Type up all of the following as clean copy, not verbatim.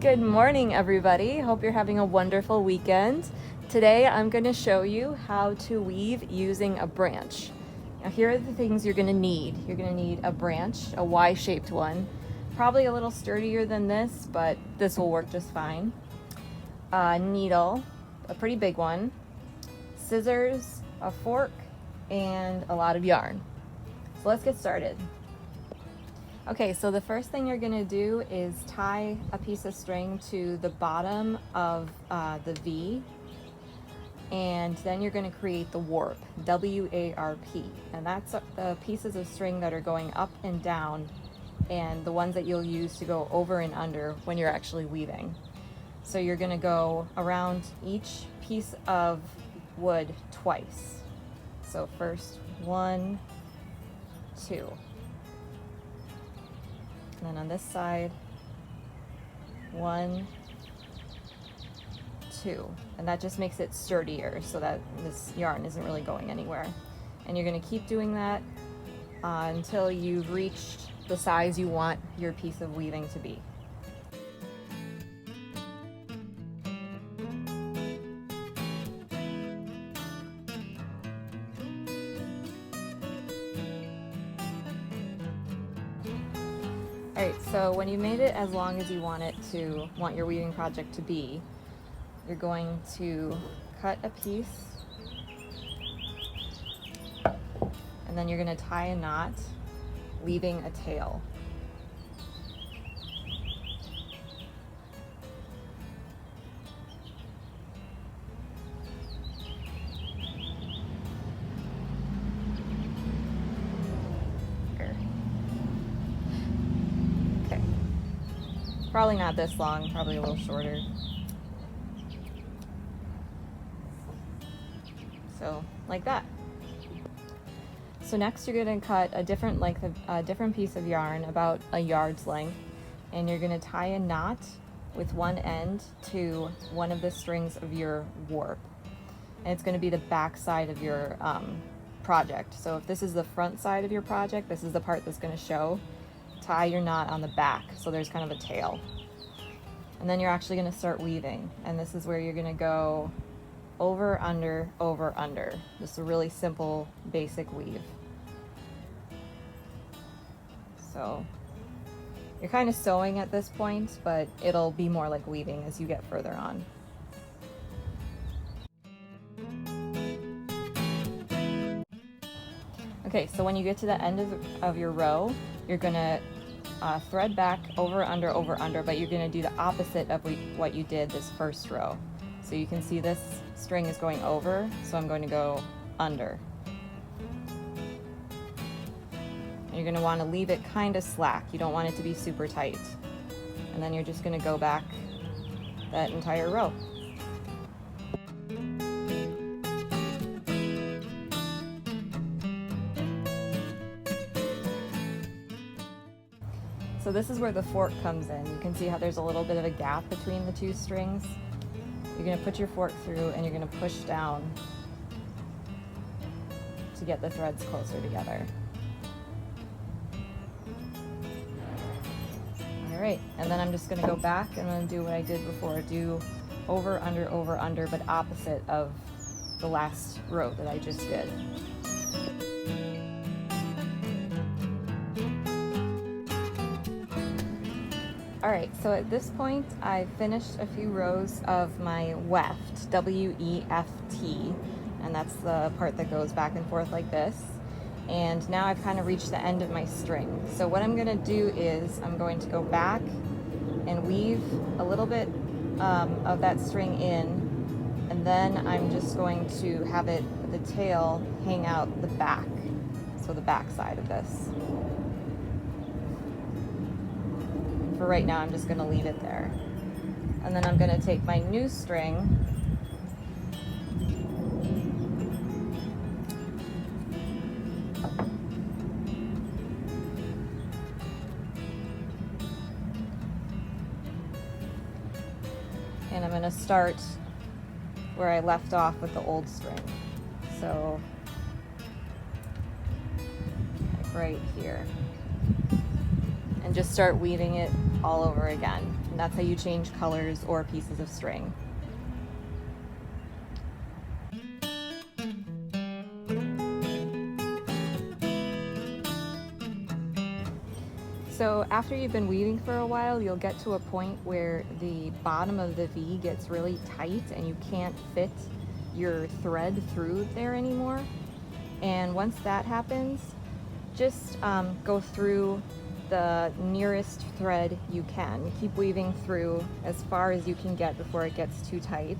Good morning, everybody. Hope you're having a wonderful weekend. Today I'm going to show you how to weave using a branch. Now here are the things you're going to need. You're going to need a branch, a Y-shaped one, probably a little sturdier than this, but this will work just fine. A needle, a pretty big one, scissors, a fork, and a lot of yarn. So let's get started. Okay, so the first thing you're gonna do is tie a piece of string to the bottom of the V, and then you're gonna create the warp, W-A-R-P, and that's the pieces of string that are going up and down and the ones that you'll use to go over and under when you're actually weaving. So you're gonna go around each piece of wood twice. So first, 1, 2. And then on this side, 1, 2. And that just makes it sturdier so that this yarn isn't really going anywhere. And you're going to keep doing that until you've reached the size you want your piece of weaving to be. Alright, so when you made it as long as you want your weaving project to be, you're going to cut a piece, and then you're going to tie a knot, leaving a tail. Probably not this long, probably a little shorter. So, like that. So next you're going to cut a different piece of yarn, about a yard's length, and you're going to tie a knot with one end to one of the strings of your warp. And it's going to be the back side of your project. So if this is the front side of your project, this is the part that's going to show. Tie your knot on the back so there's kind of a tail, and then you're actually going to start weaving, and this is where you're going to go over, under, over, under. Just a really simple basic weave. So you're kind of sewing at this point, but it'll be more like weaving as you get further on. Okay, so when you get to the end of your row, you're going to thread back over, under, but you're going to do the opposite of what you did this first row. So you can see this string is going over, so I'm going to go under. And you're going to want to leave it kind of slack. You don't want it to be super tight. And then you're just going to go back that entire row. So this is where the fork comes in. You can see how there's a little bit of a gap between the two strings. You're going to put your fork through and you're going to push down to get the threads closer together. Alright, and then I'm just going to go back and I'm going to do what I did before. Do over, under, but opposite of the last row that I just did. Alright, so at this point I finished a few rows of my weft, W-E-F-T, and that's the part that goes back and forth like this. And now I've kind of reached the end of my string. So what I'm going to do is I'm going to go back and weave a little bit of that string in, and then I'm just going to have the tail hang out the back, so the back side of this. For right now, I'm just going to leave it there. And then I'm going to take my new string and I'm going to start where I left off with the old string. So, like right here. And just start weaving it all over again. And that's how you change colors or pieces of string. So after you've been weaving for a while, you'll get to a point where the bottom of the V gets really tight and you can't fit your thread through there anymore. And once that happens, just go through the nearest thread you can. Keep weaving through as far as you can get before it gets too tight.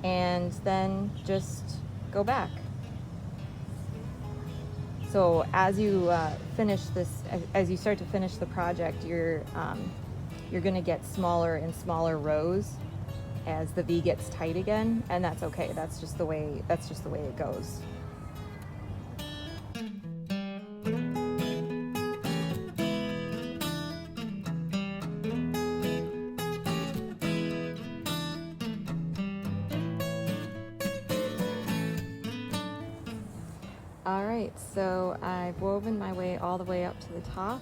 And then just go back. So as you finish this, as you start to finish the project, you're going to get smaller and smaller rows as the V gets tight again, and that's okay. That's just the way it goes. Alright, so I've woven my way all the way up to the top,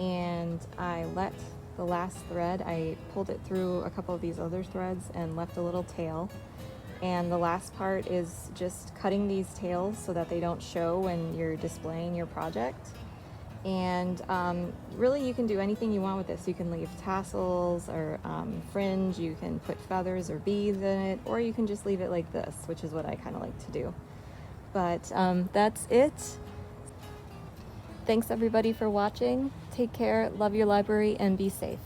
and I let the last thread, I pulled it through a couple of these other threads and left a little tail. And the last part is just cutting these tails so that they don't show when you're displaying your project. And really you can do anything you want with this. You can leave tassels or fringe, you can put feathers or beads in it, or you can just leave it like this, which is what I kind of like to do. But that's it. Thanks everybody for watching. Take care, love your library, and be safe.